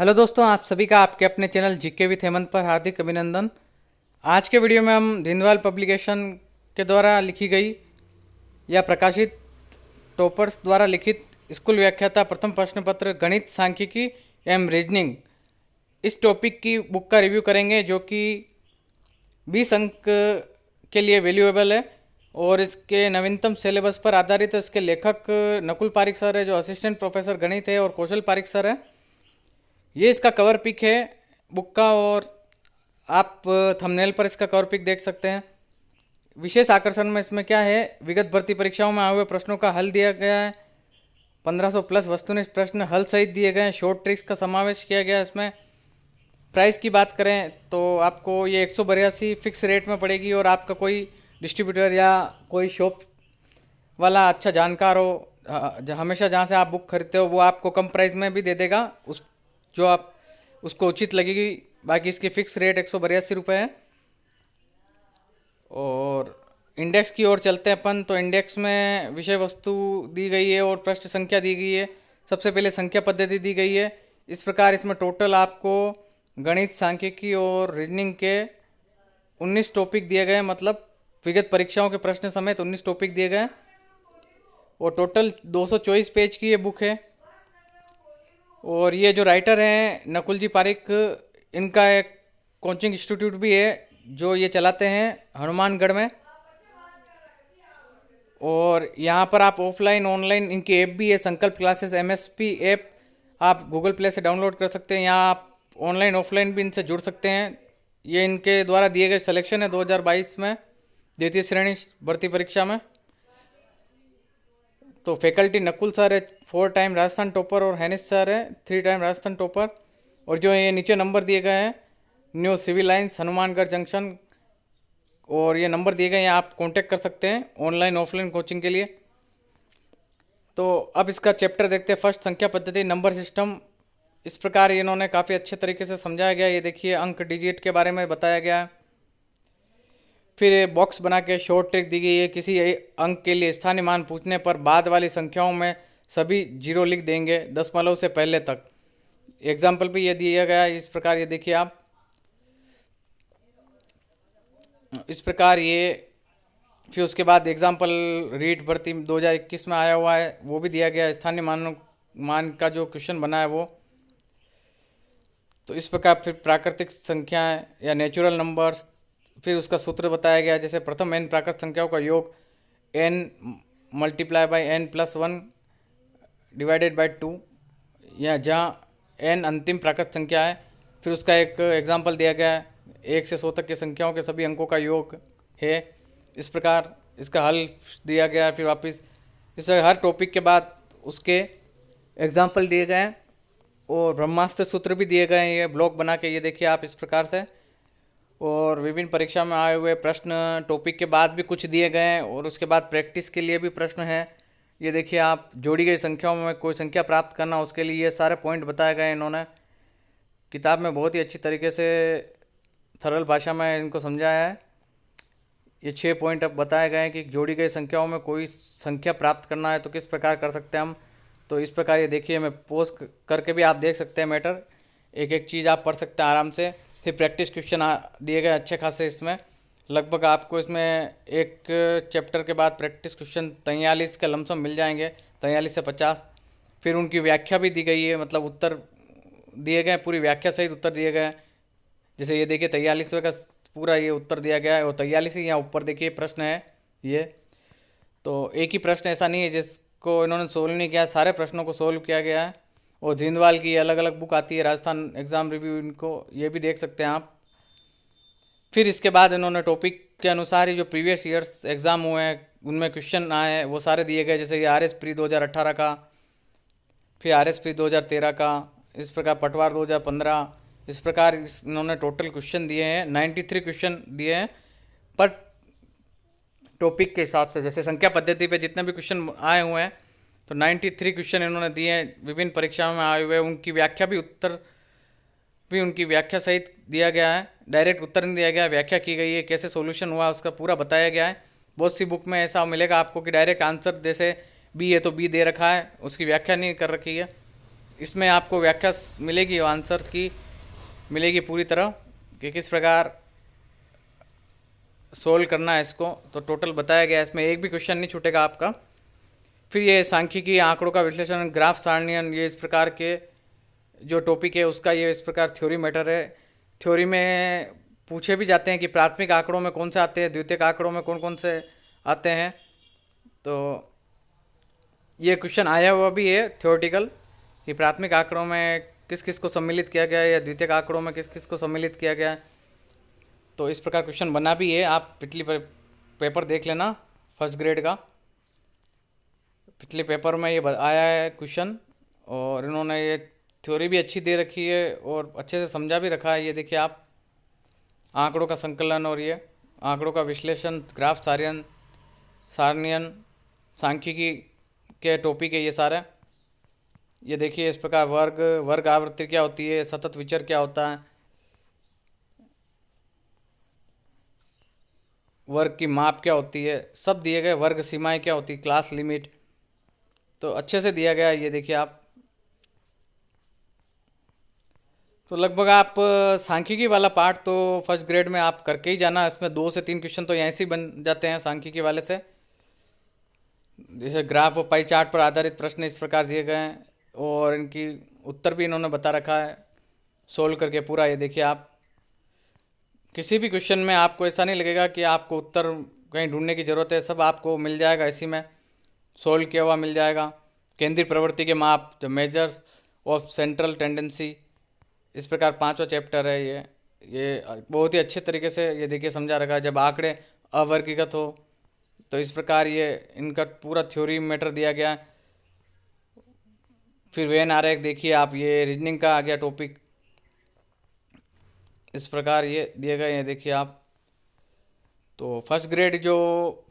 Hello दोस्तों, आप सभी का आपके अपने चैनल जीके विथ हेमंत पर हार्दिक अभिनंदन। आज के वीडियो में हम दीनदयाल पब्लिकेशन के द्वारा लिखी गई या प्रकाशित टॉपर्स द्वारा लिखित स्कूल व्याख्याता प्रथम प्रश्न पत्र गणित सांख्यिकी एवं रीजनिंग इस टॉपिक की बुक का रिव्यू करेंगे, जो कि 20 अंक के लिए वैल्यूएबल है और इसके नवीनतम सिलेबस पर आधारित है। इसके लेखक नकुल पारिक सर है, जो असिस्टेंट प्रोफेसर गणित है, और कौशल पारिक सर है। ये इसका कवर पिक है बुक का, और आप थंबनेल पर इसका कवर पिक देख सकते हैं। विशेष आकर्षण में इसमें क्या है, विगत भर्ती परीक्षाओं में आए हुए प्रश्नों का हल दिया गया है। 1500 प्लस वस्तुनिष्ठ प्रश्न हल सहित दिए गए हैं। शॉर्ट ट्रिक्स का समावेश किया गया है इसमें। प्राइस की बात करें तो आपको ये 182 फिक्स रेट में पड़ेगी, और आपका कोई डिस्ट्रीब्यूटर या कोई शॉप वाला अच्छा जानकार हो, हमेशा जहाँ से आप बुक खरीदते हो, वो आपको कम प्राइस में भी दे देगा उस जो आप उसको उचित लगेगी। बाकी इसकी फिक्स रेट 182 रुपये है। और इंडेक्स की ओर चलते हैं अपन, तो इंडेक्स में विषय वस्तु दी गई है और प्रश्न संख्या दी गई है। सबसे पहले संख्या पद्धति दी गई है। इस प्रकार इसमें टोटल आपको गणित सांख्यिकी और रीजनिंग के 19 टॉपिक दिए गए, मतलब विगत परीक्षाओं के प्रश्न समेत 19 टॉपिक दिए गए, और टोटल 224 पेज की ये बुक है। और ये जो राइटर हैं नकुल जी पारिक, इनका एक कोचिंग इंस्टीट्यूट भी है जो ये चलाते हैं हनुमानगढ़ में। और यहाँ पर आप ऑफलाइन ऑनलाइन इनकी ऐप भी है, संकल्प क्लासेस MSP ऐप, आप गूगल प्ले से डाउनलोड कर सकते हैं। यहाँ आप ऑनलाइन ऑफलाइन भी इनसे जुड़ सकते हैं। ये इनके द्वारा दिए गए सिलेक्शन है 2022 में द्वितीय श्रेणी भर्ती परीक्षा में। तो फैकल्टी नकुल सर है 4 टाइम राजस्थान टॉपर, और हैनिस सर है 3 टाइम राजस्थान टॉपर। और जो ये नीचे नंबर दिए गए हैं, new civil lines Hanumangarh junction, और ये नंबर दिए गए हैं, आप कांटेक्ट कर सकते हैं ऑनलाइन ऑफलाइन कोचिंग के लिए। तो अब इसका चैप्टर देखते हैं। फर्स्ट, संख्या पद्धति नंबर सिस्टम। इस प्रकार इन्होंने काफ़ी अच्छे तरीके से समझाया गया। ये देखिए, अंक डिजिट के बारे में बताया गया। फिर बॉक्स बना के शॉर्ट ट्रिक दी गई है। किसी अंक के लिए स्थानीय मान पूछने पर बाद वाली संख्याओं में सभी जीरो लिख देंगे दशमलव से पहले तक। एग्जाम्पल भी ये दिया गया है। इस प्रकार ये देखिए आप, इस प्रकार ये। फिर उसके बाद एग्जाम्पल रीट भर्ती 2021 में आया हुआ है, वो भी दिया गया है। स्थानीय मान का जो क्वेश्चन बना है वो। तो इस प्रकार फिर प्राकृतिक संख्याएं या नेचुरल नंबर्स, फिर उसका सूत्र बताया गया। जैसे प्रथम n प्राकृत संख्याओं का योग n multiply by n+1 divided by 2, या जहाँ n अंतिम प्राकृत संख्या है। फिर उसका एक एग्जाम्पल दिया गया है, 1 से 100 तक की संख्याओं के सभी अंकों का योग है। इस प्रकार इसका हल दिया गया है। फिर वापस इस हर टॉपिक के बाद उसके एग्जाम्पल दिए गए हैं, और ब्रह्मास्त्र सूत्र भी दिए गए हैं। ये ब्लॉक बना के ये देखिए आप इस प्रकार से। और विभिन्न परीक्षा में आए हुए प्रश्न टॉपिक के बाद भी कुछ दिए गए हैं, और उसके बाद प्रैक्टिस के लिए भी प्रश्न है। ये देखिए आप, जोड़ी गई संख्याओं में कोई संख्या प्राप्त करना, उसके लिए ये सारे पॉइंट बताए गए इन्होंने किताब में। बहुत ही अच्छी तरीके से सरल भाषा में इनको समझाया है। ये 6 पॉइंट अब बताए गए हैं कि जोड़ी गई संख्याओं में कोई संख्या प्राप्त करना है तो किस प्रकार कर सकते हैं हम। तो इस प्रकार ये देखिए, मैं पोस्ट करके भी आप देख सकते हैं मैटर, एक एक चीज़ आप पढ़ सकते हैं आराम से। फिर प्रैक्टिस क्वेश्चन दिए गए अच्छे खासे इसमें। लगभग आपको इसमें एक चैप्टर के बाद प्रैक्टिस क्वेश्चन 43 के लमसम मिल जाएंगे, 43 से 50। फिर उनकी व्याख्या भी दी गई है, मतलब उत्तर दिए गए, पूरी व्याख्या सहित उत्तर दिए गए हैं। जैसे ये देखिए 43वें का पूरा ये उत्तर दिया गया है, और 43 ही यहाँ ऊपर देखिए प्रश्न है ये। तो एक ही प्रश्न ऐसा नहीं है जिसको इन्होंने सोल्व नहीं किया, सारे प्रश्नों को सोल्व किया गया है। और दीनदयाल की अलग अलग बुक आती है, राजस्थान एग्ज़ाम रिव्यू, इनको ये भी देख सकते हैं आप। फिर इसके बाद इन्होंने टॉपिक के अनुसार ही जो प्रीवियस ईयर्स एग्ज़ाम हुए हैं उनमें क्वेश्चन आए हैं वो सारे दिए गए। जैसे ये RS प्री 2018 का, फिर RS प्री 2013 का, इस प्रकार पटवार 2015। इस प्रकार इन्होंने टोटल क्वेश्चन दिए हैं, 93 क्वेश्चन दिए हैं पर टॉपिक के हिसाब से। जैसे संख्या पद्धति पे जितने भी क्वेश्चन आए हुए हैं, तो 93 क्वेश्चन इन्होंने दिए हैं विभिन्न परीक्षाओं में आए हुए। उनकी व्याख्या भी, उत्तर भी उनकी व्याख्या सहित दिया गया है। डायरेक्ट उत्तर नहीं दिया गया, व्याख्या की गई है, कैसे सॉल्यूशन हुआ उसका पूरा बताया गया है। बहुत सी बुक में ऐसा मिलेगा आपको कि डायरेक्ट आंसर, जैसे बी है तो बी दे रखा है, उसकी व्याख्या नहीं कर रखी है। इसमें आपको व्याख्या मिलेगी, आंसर की मिलेगी पूरी तरह कि किस प्रकार सोल्व करना है इसको। तो टोटल बताया गया है, इसमें एक भी क्वेश्चन नहीं छूटेगा आपका। फिर ये सांख्यिकी, आंकड़ों का विश्लेषण, ग्राफ सारणियन, ये इस प्रकार के जो टॉपिक है उसका ये इस प्रकार थ्योरी मैटर है। थ्योरी में पूछे भी जाते हैं कि प्राथमिक आंकड़ों में कौन से आते हैं, द्वितीयक आंकड़ों में कौन कौन से आते हैं। तो ये क्वेश्चन आया हुआ भी है थ्योरेटिकल कि प्राथमिक आंकड़ों में किस किस को सम्मिलित किया गया है या द्वितीयक आंकड़ों में किस किस को सम्मिलित किया गया है। तो इस प्रकार क्वेश्चन बना भी है, आप पिछली पेपर देख लेना फर्स्ट ग्रेड का। पिछले पेपर में ये आया है क्वेश्चन, और इन्होंने ये थ्योरी भी अच्छी दे रखी है और अच्छे से समझा भी रखा है। ये देखिए आप, आंकड़ों का संकलन और ये आंकड़ों का विश्लेषण, ग्राफ सारणियन, सांख्यिकी के टॉपिक है ये सारे। ये देखिए इस प्रकार वर्ग आवृत्ति क्या होती है, सतत विचर क्या होता है, वर्ग की माप क्या होती है, सब दिए गए। वर्ग सीमाएं क्या होती है, क्लास लिमिट, तो अच्छे से दिया गया है। ये देखिए आप, तो लगभग आप सांख्यिकी वाला पार्ट तो फर्स्ट ग्रेड में आप करके ही जाना। इसमें 2 से 3 क्वेश्चन तो यहीं से ही बन जाते हैं सांख्यिकी वाले से। जैसे ग्राफ और पाई चार्ट पर आधारित प्रश्न इस प्रकार दिए गए हैं और इनकी उत्तर भी इन्होंने बता रखा है सोल्व करके पूरा। ये देखिए आप, किसी भी क्वेश्चन में आपको ऐसा नहीं लगेगा कि आपको उत्तर कहीं ढूंढने की ज़रूरत है, सब आपको मिल जाएगा इसी में, सोल्व किया हुआ मिल जाएगा। केंद्रीय प्रवृत्ति के माप, the measures of central tendency, इस प्रकार 5वां चैप्टर है ये बहुत ही अच्छे तरीके से ये देखिए समझा रखा है। जब आंकड़े अवर्गीकृत हो तो इस प्रकार ये इनका पूरा थ्योरी मैटर दिया गया। फिर वेन आरेख देखिए आप, ये रीजनिंग का आ गया टॉपिक, इस प्रकार ये दिए गए हैं देखिए आप। तो फर्स्ट ग्रेड जो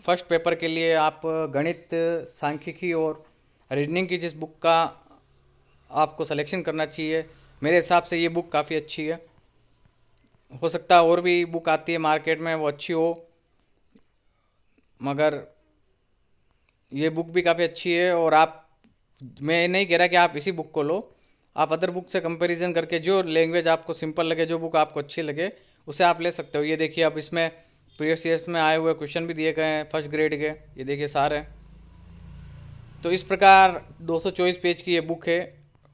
फर्स्ट पेपर के लिए आप गणित, सांख्यिकी और रीजनिंग की जिस बुक का आपको सिलेक्शन करना चाहिए, मेरे हिसाब से ये बुक काफ़ी अच्छी है। हो सकता है और भी बुक आती है मार्केट में वो अच्छी हो, मगर ये बुक भी काफ़ी अच्छी है। और आप, मैं नहीं कह रहा कि आप इसी बुक को लो, आप अदर बुक से कंपैरिजन करके जो लैंग्वेज आपको सिंपल लगे, जो बुक आपको अच्छी लगे उसे आप ले सकते हो। ये देखिए अब इसमें प्रीवियस ईयर्स में आए हुए क्वेश्चन भी दिए गए हैं फर्स्ट ग्रेड के, ये देखिए सारे। तो इस प्रकार 224 पेज की ये बुक है।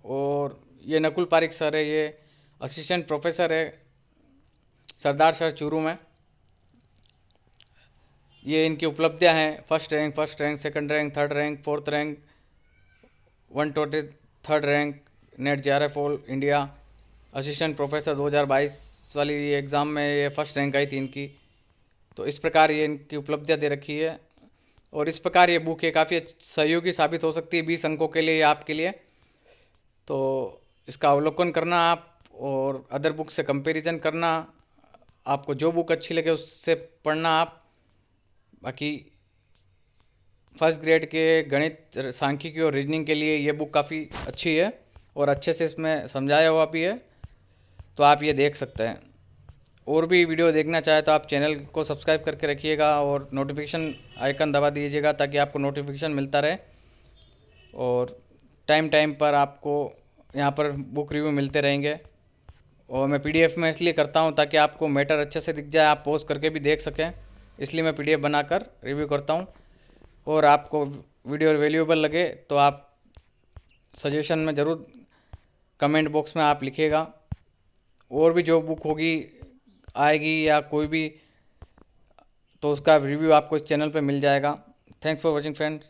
और ये नकुल पारिक सर है, ये असिस्टेंट प्रोफेसर है सरदार सर चूरू में। ये इनकी उपलब्धियां हैं, first rank, second rank, third rank, fourth rank, 123rd rank net JRF all India, assistant professor 2022 वाली एग्ज़ाम में ये फर्स्ट रैंक आई थी इनकी। तो इस प्रकार ये इनकी उपलब्धियां दे रखी है। और इस प्रकार ये बुक है काफ़ी सहयोगी साबित हो सकती है 20 अंकों के लिए, आपके लिए। तो इसका अवलोकन करना आप और अदर बुक से कंपैरिजन करना, आपको जो बुक अच्छी लगे उससे पढ़ना आप। बाकी फर्स्ट ग्रेड के गणित, सांख्यिकी और रीजनिंग के लिए ये बुक काफ़ी अच्छी है और अच्छे से इसमें समझाया हुआ भी है, तो आप ये देख सकते हैं। और भी वीडियो देखना चाहे तो आप चैनल को सब्सक्राइब करके रखिएगा और नोटिफिकेशन आइकन दबा दीजिएगा ताकि आपको नोटिफिकेशन मिलता रहे। और टाइम टाइम पर आपको यहाँ पर बुक रिव्यू मिलते रहेंगे। और मैं PDF में इसलिए करता हूँ ताकि आपको मैटर अच्छे से दिख जाए, आप पॉज करके भी देख सकें, इसलिए मैं PDF बनाकर रिव्यू करता हूँ। और आपको वीडियो वैल्यूएबल लगे तो आप सजेशन में ज़रूर कमेंट बॉक्स में आप लिखिएगा। और भी जो बुक होगी आएगी या कोई भी, तो उसका रिव्यू आपको इस चैनल पे मिल जाएगा। Thanks for watching friends.